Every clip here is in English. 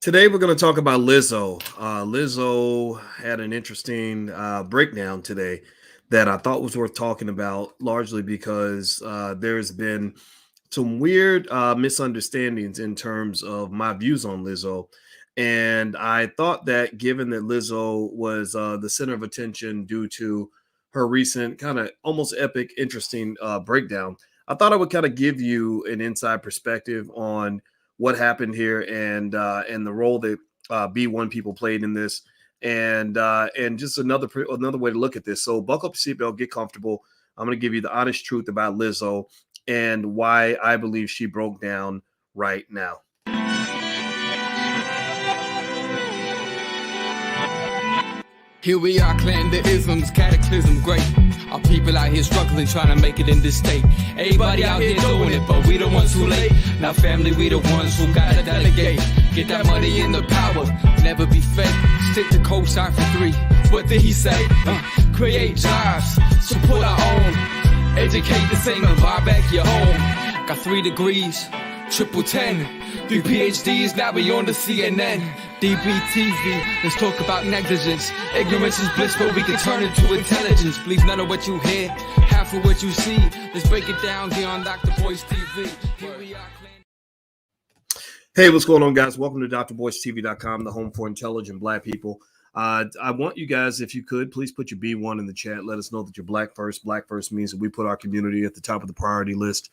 Today we're going to talk about Lizzo. Lizzo had an interesting breakdown today that I thought was worth talking about, largely because there's been some weird misunderstandings in terms of my views on Lizzo. And I thought that given that Lizzo was the center of attention due to her recent kind of almost epic, interesting breakdown, I thought I would kind of give you an inside perspective on what happened here and the role that B1 people played in this, and just another way to look at this. So buckle up your seatbelt, get comfortable. I'm going to give you the honest truth about Lizzo and why I believe she broke down right now. Here we are, clan the isms, cataclysm, great. Our people out here struggling, trying to make it in this state. Everybody out here doing it, but we the ones who late. Now family, we the ones who gotta delegate. Get that money in the power, never be fake. Stick to co-sign for 3. What did he say? Create jobs, support our own. Educate the same and buy back your home. Got 3 degrees, triple 10. 3 PhDs, now we on the CNN. DBTV, let's talk about negligence. Ignorance is bliss, but we can turn it to intelligence. Believe none of what you hear, half of what you see. Let's break it down here on Dr. Boyce TV. Here we are. Hey, what's going on, guys? Welcome to drboycetv.com, the home for intelligent Black people. I want you guys, if you could, please put your B1 in the chat. Let us know that you're Black first. Black first means that we put our community at the top of the priority list.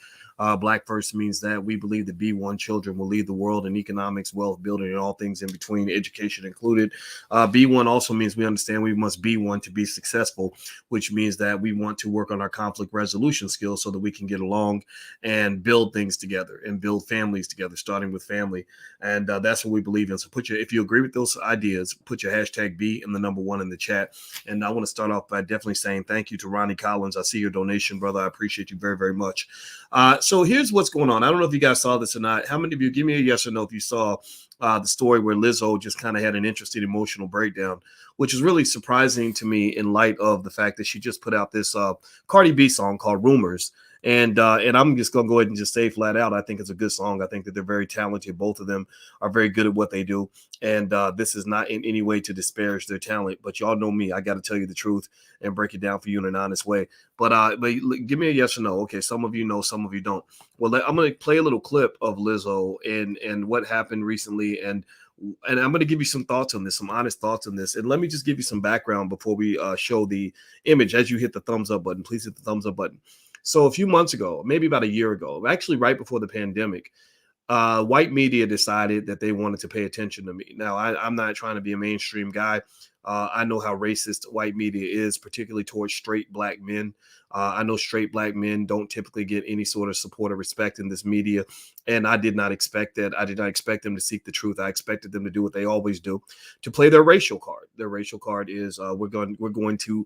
Black first means that we believe that B1 children will lead the world in economics, wealth building, and all things in between, education included. B1 also means we understand we must be one to be successful, which means that we want to work on our conflict resolution skills so that we can get along and build things together and build families together, starting with family. And that's what we believe in. So if you agree with those ideas, put your hashtag B and the number 1 in the chat. And I want to start off by definitely saying thank you to Ronnie Collins. I see your donation, brother. I appreciate you very, very much. So here's what's going on. I don't know if you guys saw this or not. How many of you, give me a yes or no if you saw the story where Lizzo just kind of had an interesting emotional breakdown, which is really surprising to me in light of the fact that she just put out this Cardi B song called Rumors. And I'm just going to go ahead and just say flat out, I think it's a good song. I think that they're very talented. Both of them are very good at what they do. And this is not in any way to disparage their talent. But y'all know me. I got to tell you the truth and break it down for you in an honest way. But give me a yes or no. Okay, some of you know, some of you don't. Well, I'm going to play a little clip of Lizzo and what happened recently. And I'm going to give you some thoughts on this, some honest thoughts on this. And let me just give you some background before we show the image. As you hit the thumbs up button, please hit the thumbs up button. So a few months ago, maybe about a year ago, actually right before the pandemic, white media decided that they wanted to pay attention to me. Now, I'm not trying to be a mainstream guy. I know how racist white media is, particularly towards straight Black men. I know straight Black men don't typically get any sort of support or respect in this media. And I did not expect that. I did not expect them to seek the truth. I expected them to do what they always do, to play their racial card. Their racial card is we're going to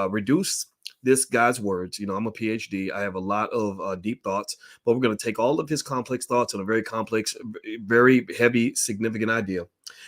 reduce this guy's words. You know, I'm a PhD. I have a lot of deep thoughts, but we're going to take all of his complex thoughts on a very complex, very heavy, significant idea,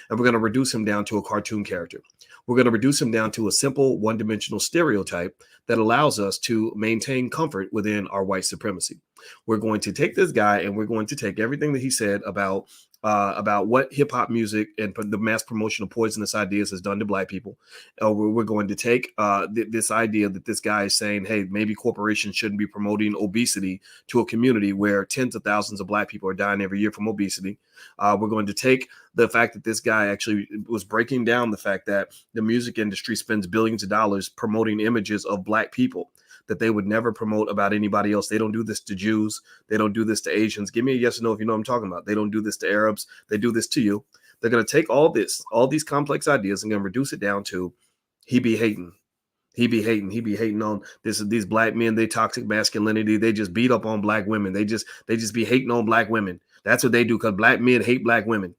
and we're going to reduce him down to a cartoon character. We're going to reduce him down to a simple one-dimensional stereotype that allows us to maintain comfort within our white supremacy. We're going to take this guy and we're going to take everything that he said about what hip hop music and the mass promotion of poisonous ideas has done to Black people. We're going to take this idea that this guy is saying, hey, maybe corporations shouldn't be promoting obesity to a community where tens of thousands of Black people are dying every year from obesity. We're going to take the fact that this guy actually was breaking down the fact that the music industry spends billions of dollars promoting images of Black people that they would never promote about anybody else. They don't do this to Jews. They don't do this to Asians. Give me a yes or no if you know what I'm talking about. They don't do this to Arabs. They do this to you. They're going to take all these complex ideas and going to reduce it down to he be hating. He be hating on these Black men, they toxic masculinity. They just beat up on Black women. They just be hating on Black women. That's what they do because Black men hate Black women.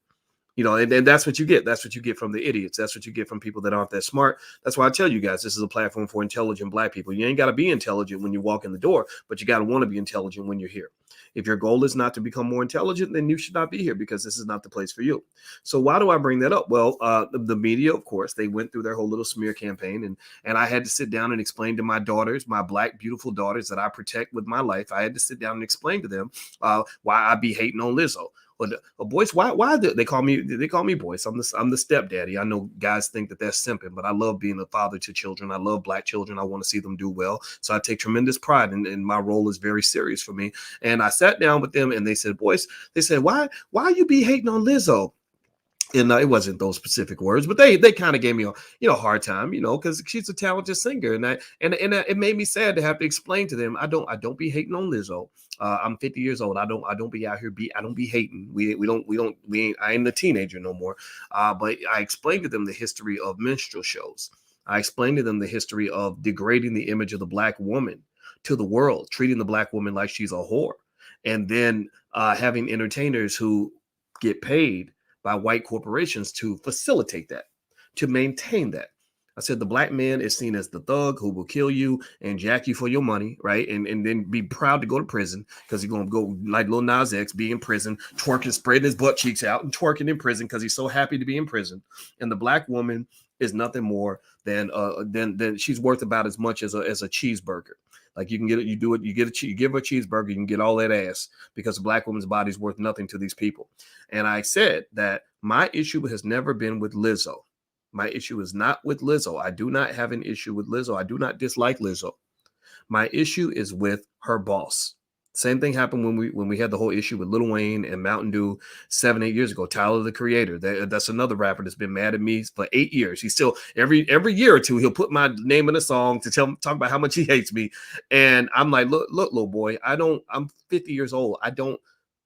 You know, and that's what you get. That's what you get from the idiots. That's what you get from people that aren't that smart. That's why I tell you guys, this is a platform for intelligent Black people. You ain't got to be intelligent when you walk in the door, but you got to want to be intelligent when you're here. If your goal is not to become more intelligent, then you should not be here because this is not the place for you. So why do I bring that up? Well, the media, of course, they went through their whole little smear campaign, and I had to sit down and explain to my daughters, my Black, beautiful daughters that I protect with my life. I had to sit down and explain to them why I be hating on Lizzo. But Boyce, why do they call me Boyce? I'm the stepdaddy. I know guys think that that's simping, but I love being a father to children. I love black children. I want to see them do well. So I take tremendous pride in my role is very serious for me. And I sat down with them and they said, Boyce, they said, why you be hating on Lizzo? And it wasn't those specific words, but they kind of gave me a hard time, because she's a talented singer, and it made me sad to have to explain to them I don't be hating on Lizzo. I'm 50 years old. I don't be out here I don't be hating. I ain't a teenager no more. But I explained to them the history of minstrel shows. I explained to them the history of degrading the image of the black woman to the world, treating the black woman like she's a whore, and then having entertainers who get paid by white corporations to facilitate that, to maintain that. I said the black man is seen as the thug who will kill you and jack you for your money, right? And then be proud to go to prison because he's going to go like Lil Nas X, be in prison, twerking, spreading his butt cheeks out and twerking in prison because he's so happy to be in prison. And the black woman is nothing more than she's worth about as much as a cheeseburger. Like you can get it, you do it, you give her a cheeseburger, you can get all that ass because a black woman's body is worth nothing to these people. And I said that my issue has never been with Lizzo. My issue is not with Lizzo. I do not have an issue with Lizzo. I do not dislike Lizzo. My issue is with her boss. Same thing happened when we had the whole issue with Lil Wayne and Mountain Dew 7-8 years ago. Tyler the Creator, that's another rapper that's been mad at me for 8 years. He's still every year or two he'll put my name in a song to talk about how much he hates me, and I'm like, look, little boy, I'm 50 years old. I don't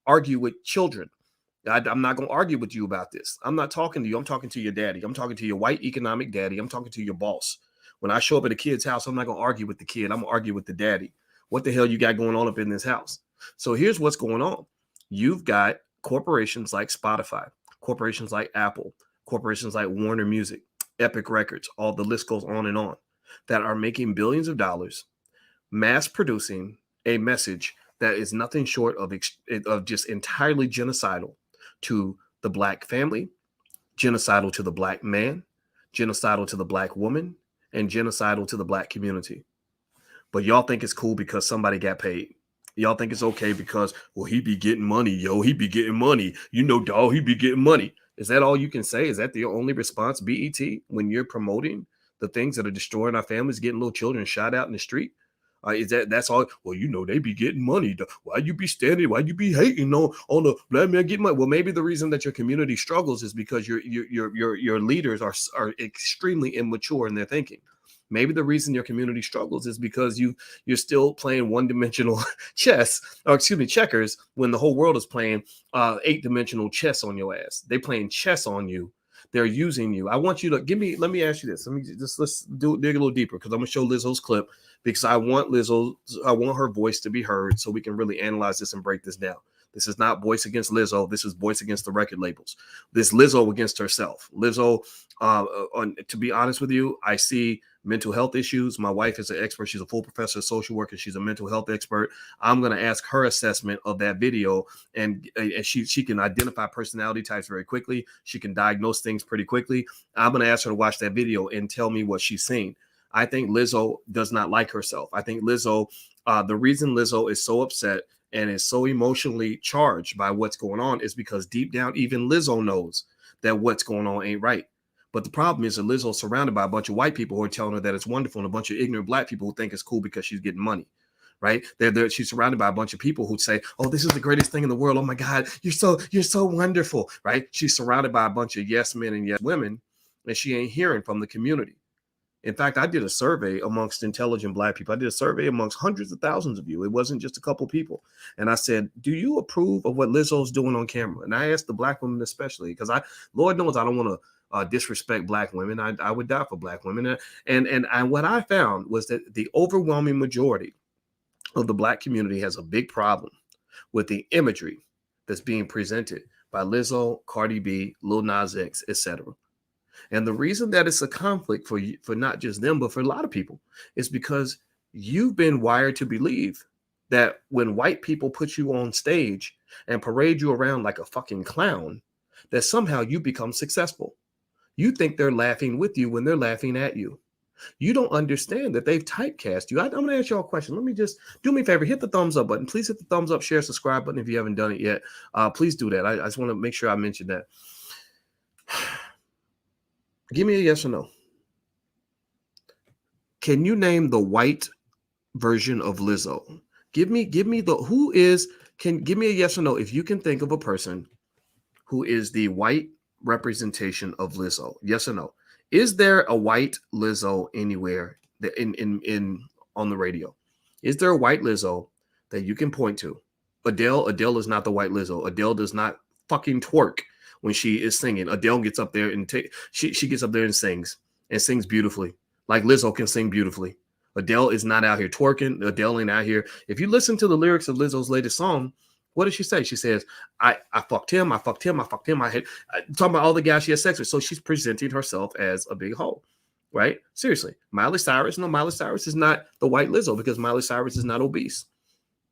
argue with children. I'm not going to argue with you about this. I'm not talking to you. I'm talking to your daddy. I'm talking to your white economic daddy. I'm talking to your boss. When I show up at a kid's house, I'm not going to argue with the kid. I'm going to argue with the daddy. What the hell you got going on up in this house? So here's what's going on. You've got corporations like Spotify, corporations like Apple, corporations like Warner Music, Epic Records, all the list goes on and on, that are making billions of dollars, mass producing a message that is nothing short of just entirely genocidal to the black family, genocidal to the black man, genocidal to the black woman, and genocidal to the black community. But y'all think it's cool because somebody got paid. Y'all think it's okay because, well, he be getting money, yo. He be getting money. Dog, he be getting money. Is that all you can say? Is that the only response, BET, when you're promoting the things that are destroying our families, getting little children shot out in the street? That's all? Well, they be getting money. Why you be standing? Why you be hating on the black man getting money? Well, maybe the reason that your community struggles is because your leaders are extremely immature in their thinking. Maybe the reason your community struggles is because you're still playing one-dimensional checkers, when the whole world is playing 8-dimensional chess on your ass. They playing chess on you. They're using you. I want you to let me ask you this. Let's dig a little deeper, because I'm gonna show Lizzo's clip, because I want her voice to be heard so we can really analyze this and break this down. This is not voice against Lizzo. This is voice against the record labels. This Lizzo against herself. Lizzo, to be honest with you, I see mental health issues. My wife is an expert. She's a full professor of social work, and she's a mental health expert. I'm going to ask her assessment of that video, and she can identify personality types very quickly. She can diagnose things pretty quickly. I'm going to ask her to watch that video and tell me what she's seen. I think Lizzo does not like herself. I think Lizzo, the reason Lizzo is so upset and is so emotionally charged by what's going on is because deep down, even Lizzo knows that what's going on ain't right. But the problem is that Lizzo's surrounded by a bunch of white people who are telling her that it's wonderful, and a bunch of ignorant black people who think it's cool because she's getting money, right? She's surrounded by a bunch of people who say, oh, this is the greatest thing in the world. Oh my God, you're so wonderful, right? She's surrounded by a bunch of yes men and yes women, and she ain't hearing from the community. In fact, I did a survey amongst intelligent black people. I did a survey amongst hundreds of thousands of you. It wasn't just a couple people. And I said, do you approve of what Lizzo's doing on camera? And I asked the black women especially, because Lord knows I don't want to disrespect black women. I would die for black women. And what I found was that the overwhelming majority of the black community has a big problem with the imagery that's being presented by Lizzo, Cardi B, Lil Nas X, etc. And the reason that it's a conflict for not just them, but for a lot of people, is because you've been wired to believe that when white people put you on stage and parade you around like a fucking clown, that somehow you become successful. You think they're laughing with you when they're laughing at you. You don't understand that they've typecast you. I'm going to ask y'all a question. Let me just do me a favor. Hit the thumbs up button. Please hit the thumbs up, share, subscribe button if you haven't done it yet. Please do that. I just want to make sure I mention that. Give me a yes or no. Can you name the white version of Lizzo? Give me give me a yes or no if you can think of a person who is the white representation of Lizzo. Yes or no? Is there a white Lizzo anywhere that in on the radio? Is there a white Lizzo that you can point to? Adele is not the white Lizzo. Adele does not fucking twerk when she is singing. Adele gets up there and she gets up there and sings beautifully. Like Lizzo can sing beautifully. Adele is not out here twerking. Adele ain't out here. If you listen to the lyrics of Lizzo's latest song, what does she say? She says, I fucked him, I fucked him, I fucked him. Talking about all the guys she has sex with. So she's presenting herself as a big hoe, right? Seriously. Miley Cyrus is not the white Lizzo because Miley Cyrus is not obese.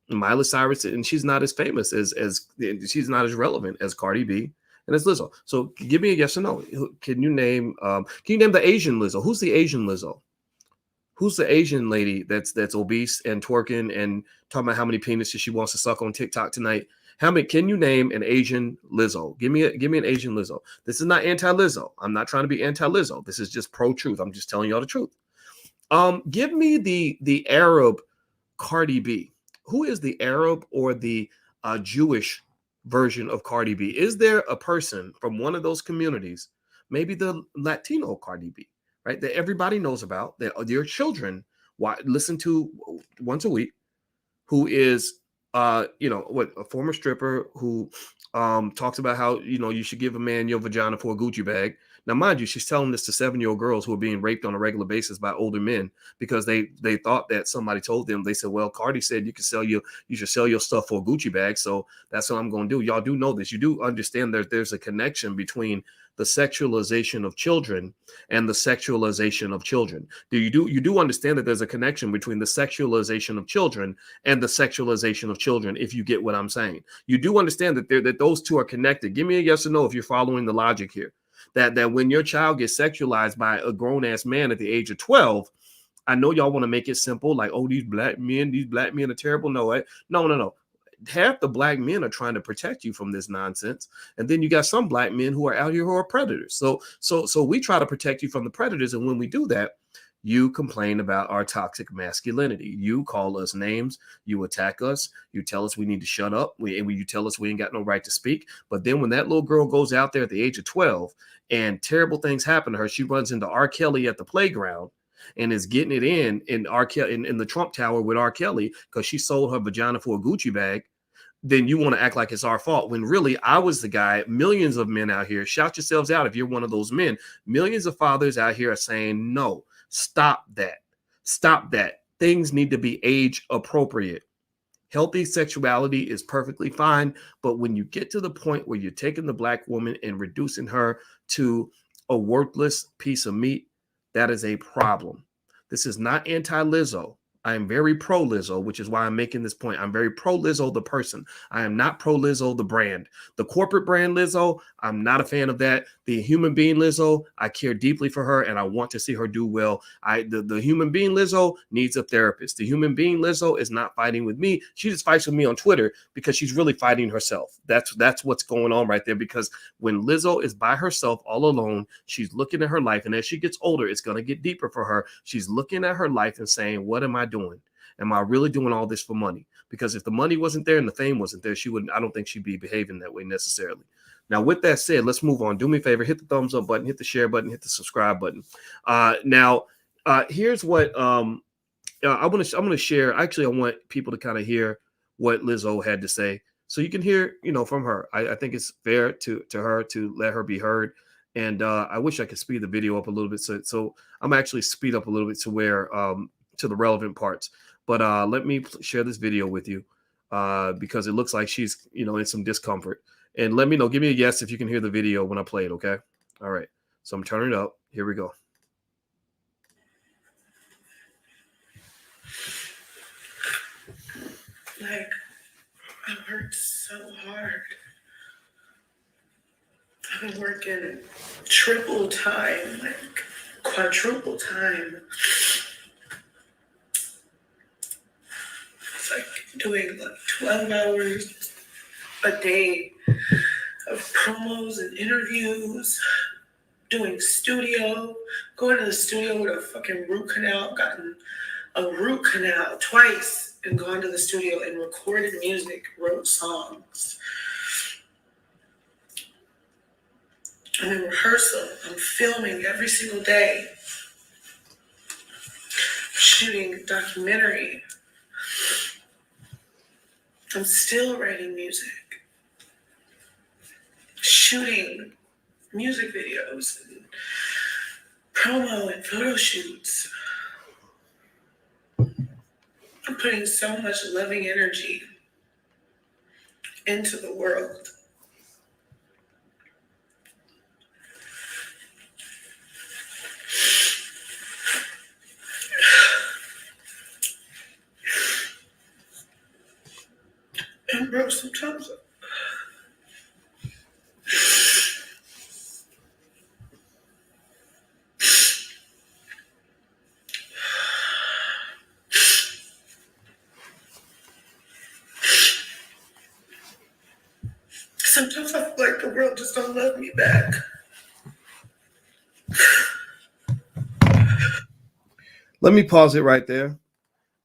Miley Cyrus, and she's not as famous as she's not as relevant as Cardi B and as Lizzo. So give me a yes or no. Can you name the Asian Lizzo? Who's the Asian Lizzo? Who's the Asian lady that's obese and twerking and talking about how many penises she wants to suck on TikTok tonight? How many? Can you name an Asian Lizzo? Give me an Asian Lizzo. This is not anti-Lizzo. I'm not trying to be anti-Lizzo. This is just pro-truth. I'm just telling y'all the truth. Give me the Arab Cardi B. Who is the Arab or the Jewish version of Cardi B? Is there a person from one of those communities, maybe the Latino Cardi B, right, that everybody knows about, that your children listen to once a week, who is a former stripper who talks about how you should give a man your vagina for a Gucci bag. Now, mind you, she's telling this to 7-year-old girls who are being raped on a regular basis by older men because they thought that somebody told them. They said, well, Cardi said you should sell your stuff for a Gucci bag, so that's what I'm going to do. Y'all do know this. You do understand that there's a connection between the sexualization of children and the sexualization of children. You do understand that there's a connection between the sexualization of children and the sexualization of children, if you get what I'm saying. You do understand that those two are connected. Give me a yes or no if you're following the logic here. That when your child gets sexualized by a grown-ass man at the age of 12, I know y'all want to make it simple, like, oh, these black men are terrible. No. Half the black men are trying to protect you from this nonsense, and then you got some black men who are out here who are predators. So we try to protect you from the predators, and when we do that, you complain about our toxic masculinity. You call us names. You attack us. You tell us we need to shut up. You tell us we ain't got no right to speak. But then when that little girl goes out there at the age of 12 and terrible things happen to her, she runs into R. Kelly at the playground and is getting it in the Trump Tower with R. Kelly because she sold her vagina for a Gucci bag. Then you want to act like it's our fault when really I was the guy. Millions of men out here, shout yourselves out if you're one of those men. Millions of fathers out here are saying, no, stop that. Stop that. Things need to be age appropriate. Healthy sexuality is perfectly fine. But when you get to the point where you're taking the black woman and reducing her to a worthless piece of meat, that is a problem. This is not anti-Lizzo. I am very pro Lizzo, which is why I'm making this point. I'm very pro Lizzo, the person. I am not pro Lizzo, the brand. The corporate brand Lizzo, I'm not a fan of that. The human being Lizzo, I care deeply for her and I want to see her do well. The human being Lizzo needs a therapist. The human being Lizzo is not fighting with me. She just fights with me on Twitter because she's really fighting herself. That's what's going on right there, because when Lizzo is by herself all alone, she's looking at her life, and as she gets older, it's going to get deeper for her. She's looking at her life and saying, what am I doing? Am I really doing all this for money? Because if the money wasn't there and the fame wasn't there, I don't think she'd be behaving that way necessarily. Now, with that said, let's move on. Do me a favor, hit the thumbs up button, hit the share button, hit the subscribe button. Here's what I'm going to share. Actually, I want people to kind of hear what Lizzo had to say, so you can hear, from her. I think it's fair to her to let her be heard. And I wish I could speed the video up a little bit. So I'm actually speed up a little bit to where to the relevant parts. But let me share this video with you because it looks like she's, in some discomfort. And let me know. Give me a yes if you can hear the video when I play it. Okay. All right. So I'm turning it up. Here we go. Like, I worked so hard. I've been working triple time. Like, quadruple time. It's like doing like 12 hours a day of promos and interviews, doing studio, going to the studio with a fucking root canal, gotten a root canal twice, and gone to the studio and recorded music, wrote songs. I'm in rehearsal. I'm filming every single day. Shooting documentary. I'm still writing music. Shooting music videos and promo and photo shoots. I'm putting so much loving energy into the world. And bro, sometimes sometimes I feel like the world just don't love me back. Let me pause it right there.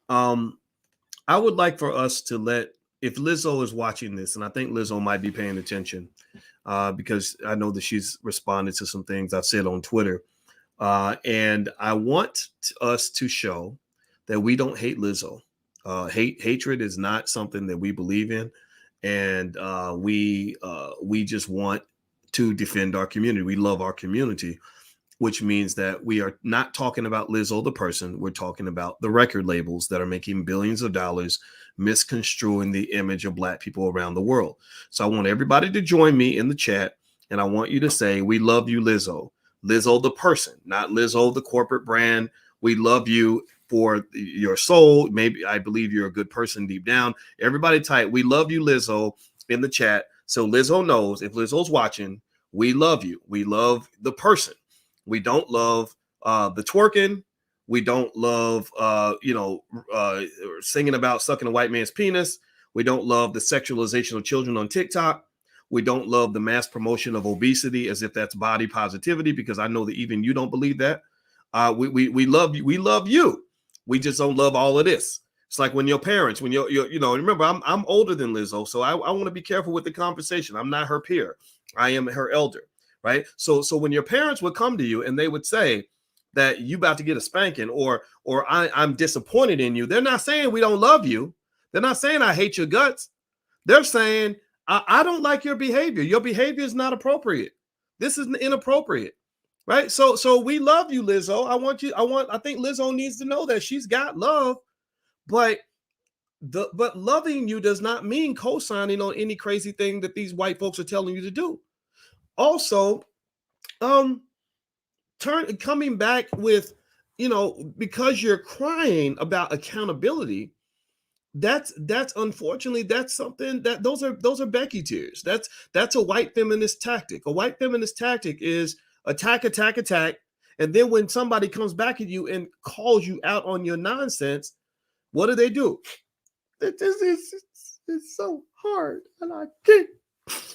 I would like for us to let, if Lizzo is watching this, and I think Lizzo might be paying attention because I know that she's responded to some things I've said on Twitter. And I want us to show that we don't hate Lizzo. Hatred is not something that we believe in. And we just want to defend our community. We love our community, which means that we are not talking about Lizzo, the person. We're talking about the record labels that are making billions of dollars misconstruing the image of Black people around the world. So I want everybody to join me in the chat, and I want you to say, we love you, Lizzo. Lizzo, the person, not Lizzo, the corporate brand. We love you for your soul. Maybe I believe you're a good person deep down. Everybody type, we love you, Lizzo, in the chat. So Lizzo knows, if Lizzo's watching, we love you. We love the person. We don't love the twerking. We don't love, singing about sucking a white man's penis. We don't love the sexualization of children on TikTok. We don't love the mass promotion of obesity as if that's body positivity, because I know that even you don't believe that. We love you. We love you. We just don't love all of this. It's like when your parents, when you're remember, I'm older than Lizzo, so I want to be careful with the conversation. I'm not her peer. I am her elder. Right. So when your parents would come to you and they would say that you about to get a spanking or I'm disappointed in you, they're not saying we don't love you. They're not saying I hate your guts. They're saying I don't like your behavior. Your behavior is not appropriate. This is inappropriate. Right. So we love you, Lizzo. I think Lizzo needs to know that she's got love, but loving you does not mean co-signing on any crazy thing that these white folks are telling you to do. Also, coming back with, because you're crying about accountability, that's unfortunately, that's something that those are Becky tears. That's a white feminist tactic. A white feminist tactic is attack, and then when somebody comes back at you and calls you out on your nonsense, what do? It's so hard, and I can't.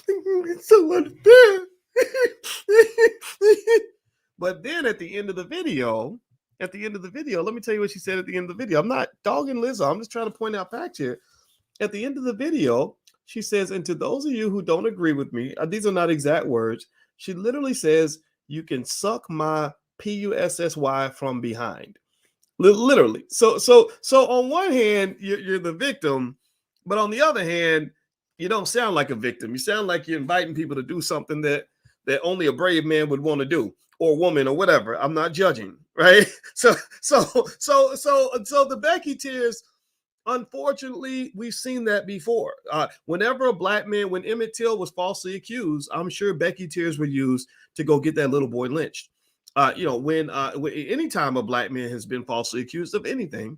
It's so unfair. But then at the end of the video, let me tell you what she said at the end of the video. I'm not dogging Lizzo. I'm just trying to point out facts here. At the end of the video, she says, and to those of you who don't agree with me, these are not exact words. She literally says, you can suck my pussy from behind. Literally. So on one hand, you're the victim, but on the other hand, you don't sound like a victim. You sound like you're inviting people to do something that only a brave man would want to do, or woman, or whatever. I'm not judging, right? So the Becky tears, unfortunately, we've seen that before. Whenever a Black man, when Emmett Till was falsely accused, I'm sure Becky tears were used to go get that little boy lynched. When anytime a Black man has been falsely accused of anything,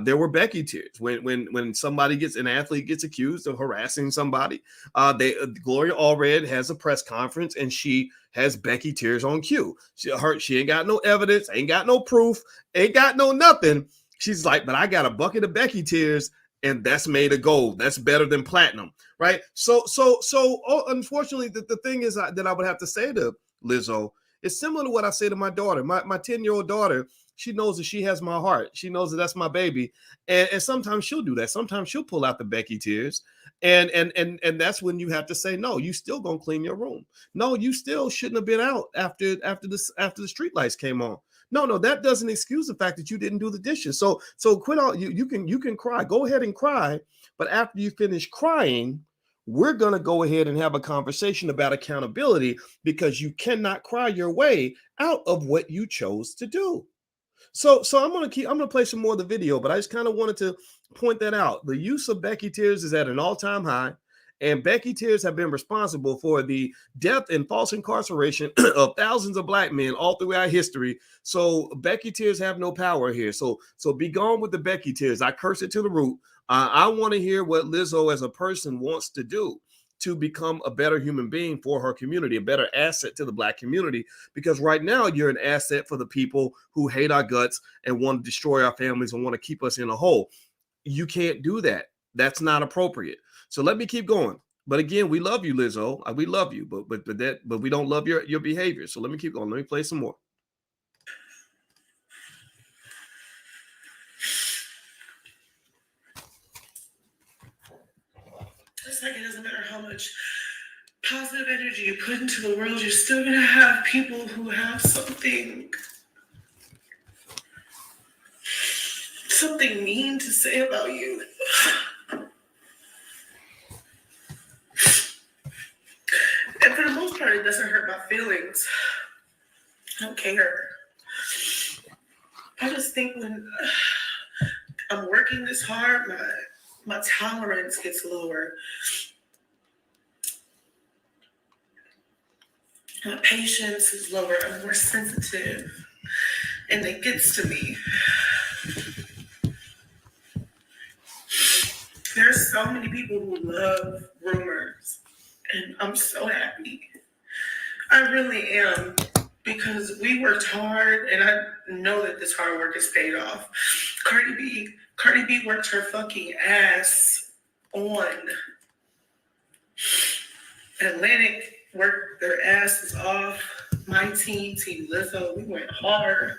There were Becky tears when somebody an athlete gets accused of harassing somebody. Gloria Allred has a press conference and she has Becky tears on cue. She ain't got no evidence, ain't got no proof, ain't got no nothing. She's like, but I got a bucket of Becky tears, and that's made of gold. That's better than platinum, right? So unfortunately, the thing is that I would have to say to Lizzo, it's similar to what I say to my daughter. My 10-year-old daughter, she knows that she has my heart. She knows that that's my baby. And sometimes she'll do that. Sometimes she'll pull out the Becky tears. And that's when you have to say, no, you still gonna clean your room. No, you still shouldn't have been out after the street lights came on. No, that doesn't excuse the fact that you didn't do the dishes. So quit all you can cry. Go ahead and cry. But after you finish crying, we're going to go ahead and have a conversation about accountability, because you cannot cry your way out of what you chose to do. So I'm gonna play some more of the video, but I just kind of wanted to point that out. The use of Becky tears is at an all-time high, and Becky tears have been responsible for the death and false incarceration of thousands of Black men all throughout history. So Becky tears have no power here. So be gone with the Becky tears. I curse it to the root. I want to hear what Lizzo as a person wants to do to become a better human being for her community, a better asset to the Black community, because right now you're an asset for the people who hate our guts and want to destroy our families and want to keep us in a hole. You can't do that. That's not appropriate. So let me keep going. But again, we love you, Lizzo. We love you, but we don't love your behavior. So let me keep going. Let me play some more. It's like it doesn't matter how much positive energy you put into the world, you're still going to have people who have something mean to say about you. And for the most part, it doesn't hurt my feelings. I don't care. I just think when I'm working this hard, my tolerance gets lower. My patience is lower. I'm more sensitive. And it gets to me. There's so many people who love rumors. And I'm so happy. I really am. Because we worked hard, and I know that this hard work is paid off. Cardi B worked her fucking ass on. Atlantic worked their asses off. My team Lizzo, we went hard.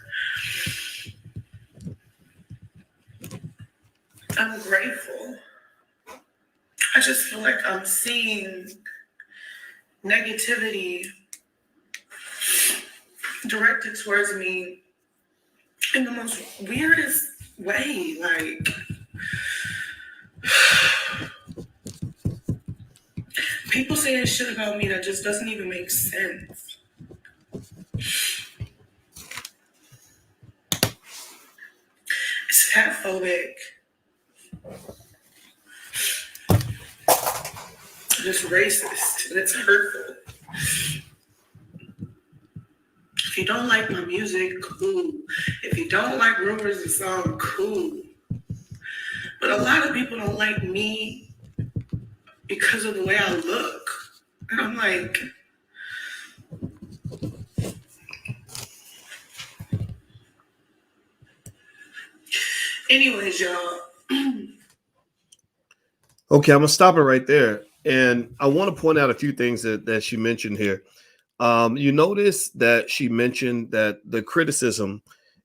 I'm grateful. I just feel like I'm seeing negativity directed towards me in the most weirdest way. Like, people saying shit about me that just doesn't even make sense. It's fatphobic. It's racist and it's hurtful. If you don't like my music, cool. If you don't like rumors and song, cool. But a lot of people don't like me because of the way I look. And I'm like, anyways, y'all. Okay, I'm gonna stop it right there. And I want to point out a few things that she mentioned here. You notice that she mentioned that the criticism,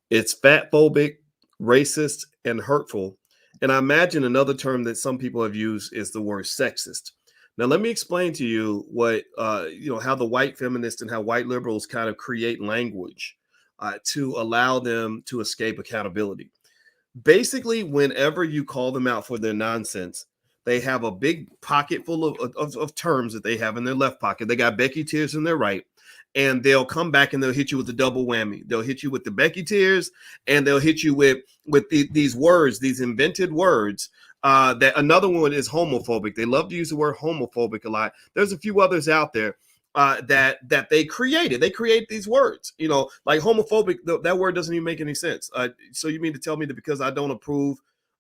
it's fatphobic, racist, and hurtful. And I imagine another term that some people have used is the word sexist. Now, let me explain to you what, how the white feminists and how white liberals kind of create language to allow them to escape accountability. Basically, whenever you call them out for their nonsense, they have a big pocket full of terms that they have in their left pocket. They got Becky tears in their right, and they'll come back and they'll hit you with the double whammy. They'll hit you with the Becky tears, and they'll hit you with these words, these invented words. That another one is homophobic. They love to use the word homophobic a lot. There's a few others out there. that they created. They create these words, like homophobic. That word doesn't even make any sense. So you mean to tell me that because I don't approve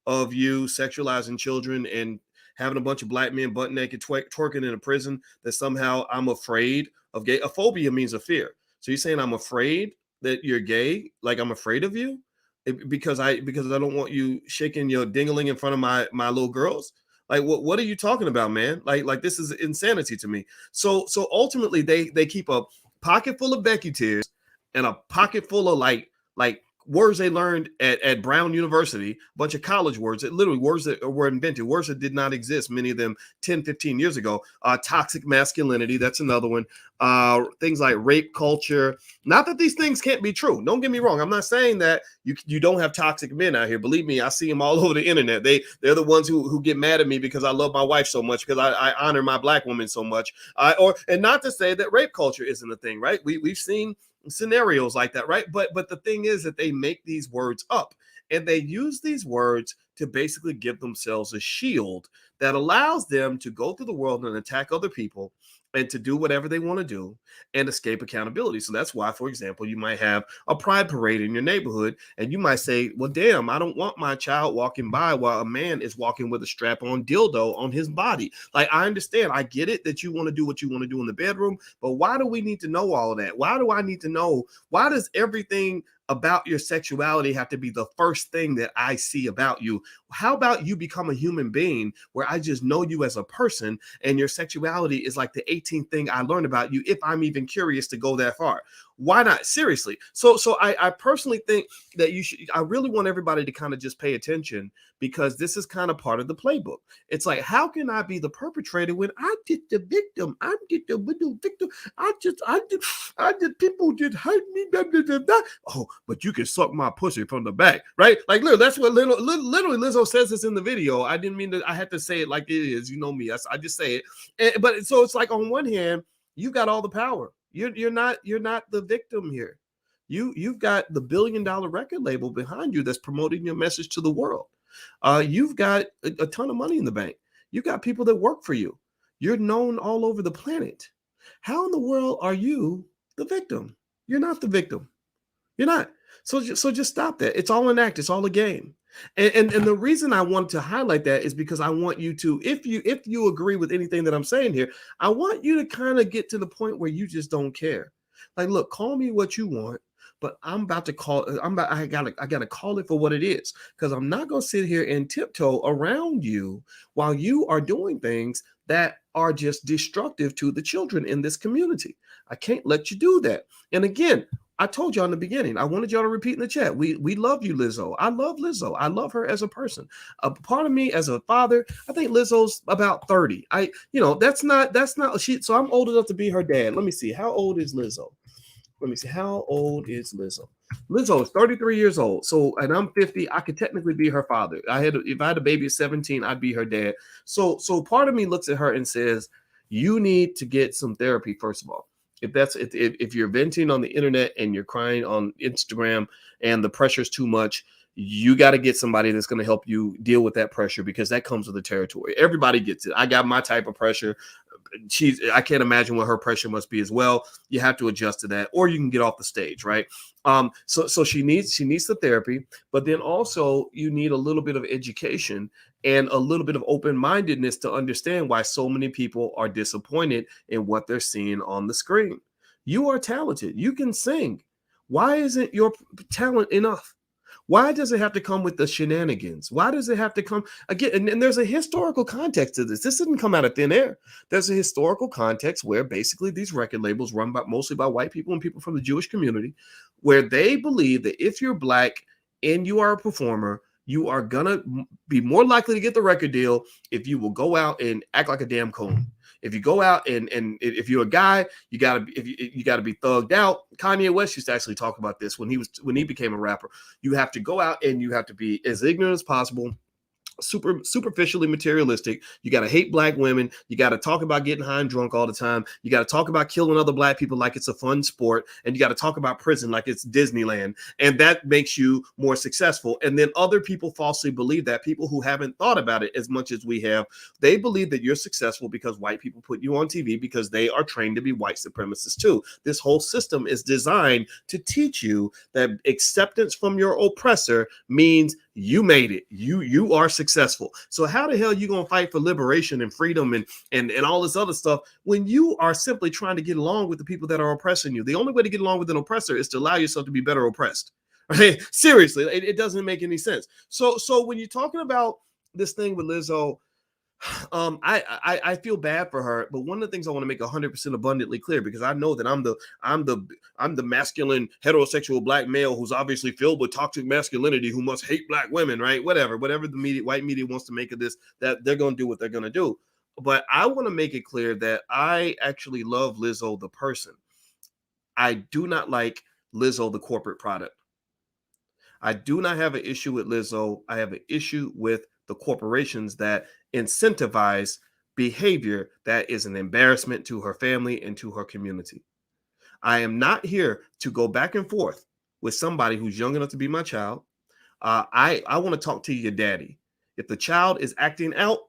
of you sexualizing children and having a bunch of black men butt naked twerking in a prison, that somehow I'm afraid of gay? A phobia means a fear. So you're saying I'm afraid that you're gay? Like I'm afraid of you because I don't want you shaking your dingling in front of my little girls? Like what are you talking about, man? Like this is insanity to me. So ultimately they keep a pocket full of Becky tears and a pocket full of like words they learned at Brown University, a bunch of college words, that literally words that were invented, words that did not exist, many of them 10, 15 years ago. Toxic masculinity, that's another one. Things like rape culture. Not that these things can't be true. Don't get me wrong. I'm not saying that you don't have toxic men out here. Believe me, I see them all over the internet. They're the ones who get mad at me because I love my wife so much, because I honor my black woman so much. And not to say that rape culture isn't a thing, right? We've seen scenarios like that, right? But the thing is that they make these words up, and they use these words to basically give themselves a shield that allows them to go through the world and attack other people and to do whatever they want to do and escape accountability. So that's why, for example, you might have a pride parade in your neighborhood and you might say, well, damn, I don't want my child walking by while a man is walking with a strap-on dildo on his body. Like, I understand. I get it that you want to do what you want to do in the bedroom, but why do we need to know all of that? Why do I need to know? Why does everything about your sexuality have to be the first thing that I see about you? How about you become a human being where I just know you as a person, and your sexuality is like the 18th thing I learned about you, if I'm even curious to go that far? Why not? Seriously. So I personally think that I really want everybody to kind of just pay attention, because this is kind of part of the playbook. It's like, how can I be the perpetrator when I did the victim? I did the victim. I did, people did hurt me. Blah, blah, blah, blah. Oh, but you can suck my pussy from the back, right? Like, literally, that's what literally Lizzo says this in the video. I didn't mean to, I had to say it like it is. You know me. I just say it. But so it's like, on one hand, you got all the power. You're not the victim here. You've got the $1 billion record label behind you that's promoting your message to the world. You've got a ton of money in the bank. You've got people that work for you. You're known all over the planet. How in the world are you the victim? You're not the victim. You're not. So just stop that. It's all an act. It's all a game. And the reason I want to highlight that is because I want you to, if you agree with anything that I'm saying here, I want you to kind of get to the point where you just don't care. Like, look, call me what you want, but I gotta call it for what it is, because I'm not gonna sit here and tiptoe around you while you are doing things that are just destructive to the children in this community. I can't let you do that. And again, I told y'all in the beginning, I wanted y'all to repeat in the chat. We love you, Lizzo. I love Lizzo. I love her as a person. A part of me as a father, I think Lizzo's about 30. That's not she. So I'm old enough to be her dad. Let me see. How old is Lizzo? Let me see. How old is Lizzo? Lizzo is 33 years old. So, and I'm 50. I could technically be her father. If I had a baby at 17, I'd be her dad. So part of me looks at her and says, you need to get some therapy, first of all. If you're venting on the internet and you're crying on Instagram and the pressure's too much, you got to get somebody that's going to help you deal with that pressure, because that comes with the territory. Everybody gets it. I got my type of pressure. I can't imagine what her pressure must be as well. You have to adjust to that, or you can get off the stage, right? So she needs the therapy, but then also you need a little bit of education and a little bit of open-mindedness to understand why so many people are disappointed in what they're seeing on the screen. You are talented. You can sing. Why isn't your talent enough? Why does it have to come with the shenanigans? Why does it have to come again? And there's a historical context to this. This didn't come out of thin air. There's a historical context where basically these record labels, run mostly by white people and people from the Jewish community, where they believe that if you're black and you are a performer, you are gonna be more likely to get the record deal if you will go out and act like a damn coon. If you go out and if you're a guy, you gotta be thugged out. Kanye West used to actually talk about this when he became a rapper. You have to go out and you have to be as ignorant as possible, superficially materialistic. You got to hate black women. You got to talk about getting high and drunk all the time. You got to talk about killing other black people like it's a fun sport. And you got to talk about prison like it's Disneyland. And that makes you more successful. And then other people falsely believe that. People who haven't thought about it as much as we have, they believe that you're successful because white people put you on TV because they are trained to be white supremacists too. This whole system is designed to teach you that acceptance from your oppressor means you made it. You are successful. So how the hell are you going to fight for liberation and freedom and all this other stuff when you are simply trying to get along with the people that are oppressing you? The only way to get along with an oppressor is to allow yourself to be better oppressed. Right? Seriously, it doesn't make any sense. So when you're talking about this thing with Lizzo, I feel bad for her, but one of the things I want to make 100% abundantly clear, because I know that I'm the masculine heterosexual black male who's obviously filled with toxic masculinity who must hate black women, right? Whatever the white media wants to make of this, that they're going to do what they're going to do. But I want to make it clear that I actually love Lizzo the person. I do not like Lizzo the corporate product. I do not have an issue with Lizzo. I have an issue with the corporations that incentivize behavior that is an embarrassment to her family and to her community. I am not here to go back and forth with somebody who's young enough to be my child. I want to talk to your daddy. If the child is acting out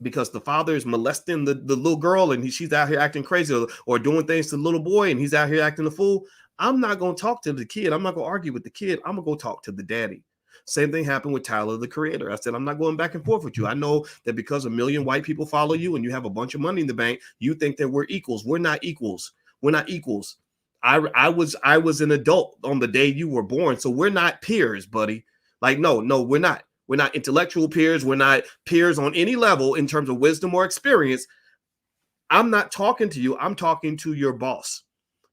because the father is molesting the little girl and she's out here acting crazy or doing things to the little boy and he's out here acting a fool, I'm not going to talk to the kid. I'm not going to argue with the kid. I'm going to go talk to the daddy. Same thing happened with Tyler, the Creator. I said, I'm not going back and forth with you. I know that because a million white people follow you and you have a bunch of money in the bank, you think that we're equals. We're not equals. We're not equals. I was an adult on the day you were born. So we're not peers, buddy. Like, no, we're not. We're not intellectual peers. We're not peers on any level in terms of wisdom or experience. I'm not talking to you. I'm talking to your boss.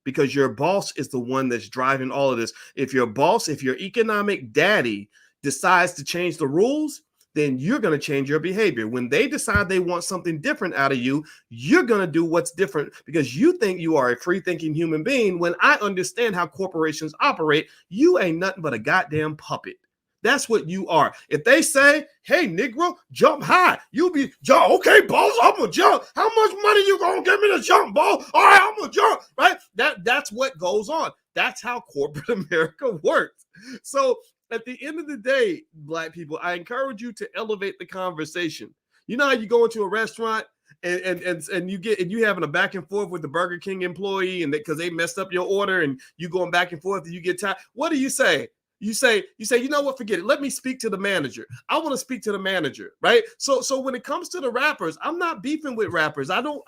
Because your boss is the one that's driving all of this. If your economic daddy decides to change the rules, then you're going to change your behavior. When they decide they want something different out of you, you're going to do what's different because you think you are a free-thinking human being. When I understand how corporations operate, you ain't nothing but a goddamn puppet. That's what you are. If they say, hey, Negro, jump high, you'll be jump. Okay, boss, I'm gonna jump. How much money you gonna give me to jump, boss? All right, I'm gonna jump. Right? That's what goes on. That's how corporate America works. So at the end of the day, black people, I encourage you to elevate the conversation. You know how you go into a restaurant and you having a back and forth with the Burger King employee and because they messed up your order and you going back and forth and you get tired. What do you say? You say, you know what, forget it. Let me speak to the manager. I want to speak to the manager, right? So when it comes to the rappers, I'm not beefing with rappers. I'm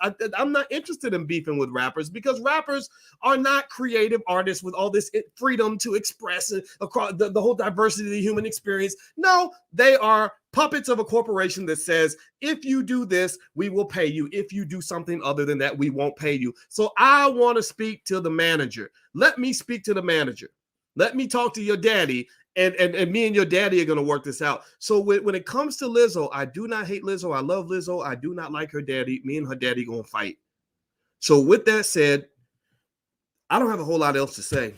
not interested in beefing with rappers because rappers are not creative artists with all this freedom to express across the whole diversity of the human experience. No, they are puppets of a corporation that says, if you do this, we will pay you. If you do something other than that, we won't pay you. So I want to speak to the manager. Let me speak to the manager. Let me talk to your daddy, and me and your daddy are going to work this out. So when it comes to Lizzo, I do not hate Lizzo. I love Lizzo. I do not like her daddy. Me and her daddy going to fight. So with that said, I don't have a whole lot else to say.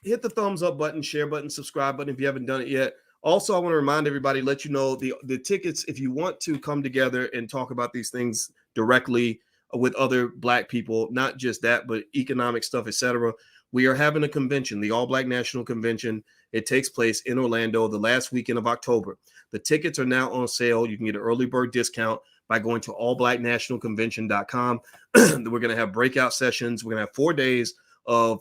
Hit the thumbs up button, share button, subscribe button if you haven't done it yet. Also, I want to remind everybody, let you know the tickets, if you want to come together and talk about these things directly with other black people, not just that, but economic stuff, etc. We are having a convention, the All Black National Convention. It takes place in Orlando the last weekend of October. The tickets are now on sale. You can get an early bird discount by going to allblacknationalconvention.com. We're going to have breakout sessions. We're going to have 4 days of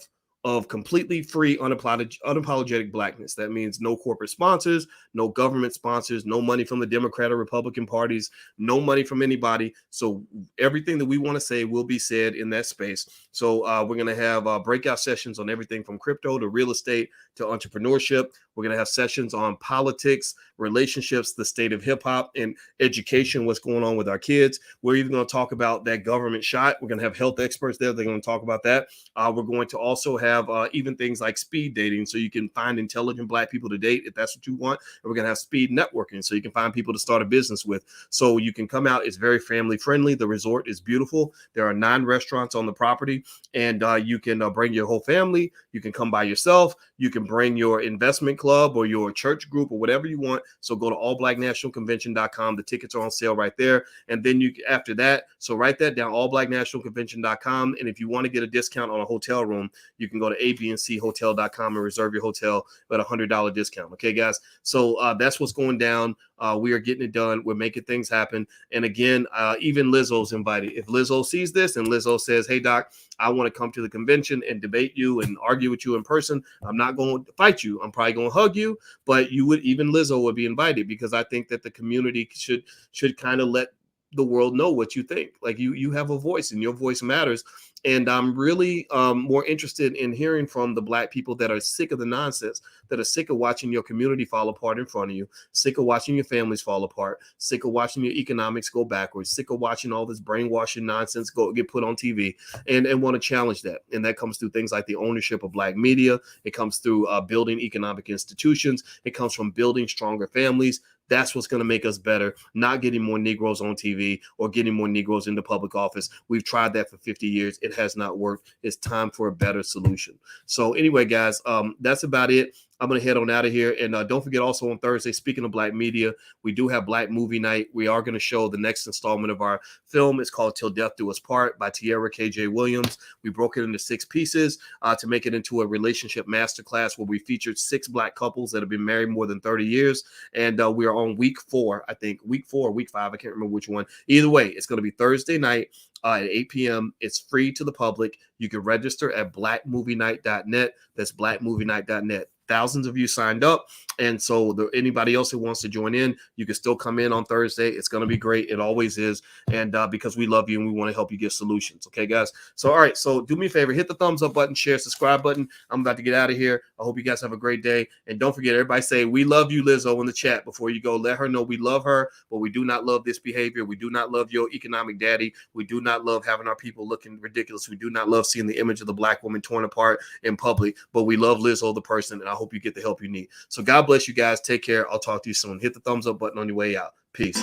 completely free, unapologetic blackness. That means no corporate sponsors, no government sponsors, no money from the Democrat or Republican parties, no money from anybody. So everything that we want to say will be said in that space. So we're going to have breakout sessions on everything from crypto to real estate to entrepreneurship. We're going to have sessions on politics, relationships, the state of hip hop, and education, what's going on with our kids. We're even going to talk about that government shot. We're going to have health experts there. They're going to talk about that. We're going to also have have even things like speed dating, so you can find intelligent Black people to date if that's what you want. And we're going to have speed networking, so you can find people to start a business with. So you can come out. It's very family friendly. The resort is beautiful. There are 9 restaurants on the property, and you can bring your whole family. You can come by yourself. You can bring your investment club or your church group or whatever you want. So go to allblacknationalconvention.com. The tickets are on sale right there. And then you, after that, so write that down, allblacknationalconvention.com. And if you want to get a discount on a hotel room, you can go to abnchotel.com and reserve your hotel at a $100 discount. Okay, guys. So that's what's going down. We are getting it done. We're making things happen. And again, even Lizzo's invited. If Lizzo sees this and Lizzo says, hey, Doc, I want to come to the convention and debate you and argue with you in person, I'm not going to fight you. I'm probably going to hug you, but you would, even Lizzo would be invited, because I think that the community should kind of let the world know what you think. Like you have a voice, and your voice matters. And I'm really more interested in hearing from the Black people that are sick of the nonsense, that are sick of watching your community fall apart in front of you, sick of watching your families fall apart, sick of watching your economics go backwards, sick of watching all this brainwashing nonsense get put on TV, and want to challenge that. And that comes through things like the ownership of Black media. It comes through building economic institutions. It comes from building stronger families. That's what's going to make us better, not getting more Negroes on TV or getting more Negroes into public office. We've tried that for 50 years. It has not worked. It's time for a better solution. So anyway, guys, that's about it. I'm going to head on out of here. And don't forget, also on Thursday, speaking of Black media, we do have Black Movie Night. We are going to show the next installment of our film. It's called Till Death Do Us Part by Tierra K.J. Williams. We broke it into 6 pieces to make it into a relationship masterclass where we featured 6 Black couples that have been married more than 30 years. And we are on week 4, I think. Week 4 or week 5. I can't remember which one. Either way, it's going to be Thursday night at 8 p.m. It's free to the public. You can register at blackmovienight.net. That's blackmovienight.net. Thousands of you signed up. And so anybody else who wants to join in, you can still come in on Thursday. It's going to be great. It always is. And because we love you and we want to help you get solutions. Okay, guys. So, all right. So do me a favor, hit the thumbs up button, share, subscribe button. I'm about to get out of here. I hope you guys have a great day. And don't forget, everybody say, we love you, Lizzo, in the chat before you go. Let her know we love her, but we do not love this behavior. We do not love your economic daddy. We do not love having our people looking ridiculous. We do not love seeing the image of the Black woman torn apart in public, but we love Lizzo, the person. And I hope you get the help you need. So God bless you guys. Take care. I'll talk to you soon. Hit the thumbs up button on your way out. Peace.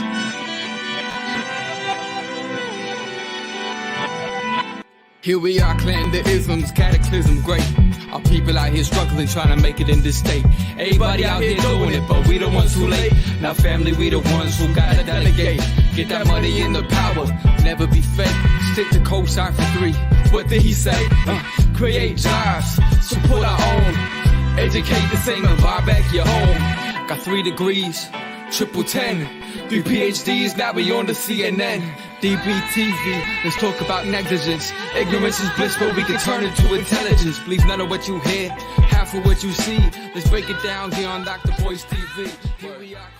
Here we are, clan the isms, cataclysm, great. Our people out here struggling, trying to make it in this state. Everybody out here doing it, but we the ones who late. Now family, we the ones who gotta delegate. Get that money in the power, never be fake. Stick to cosign for 3. What did he say? Create jobs, support our own. Educate the same and buy back your home. Got 3 degrees, triple 10. 3 PhDs, now we on the CNN. DBTV, let's talk about negligence. Ignorance is bliss, but we can turn it to intelligence. Believe none of what you hear, half of what you see. Let's break it down here on Dr. Boyce TV. Here we are.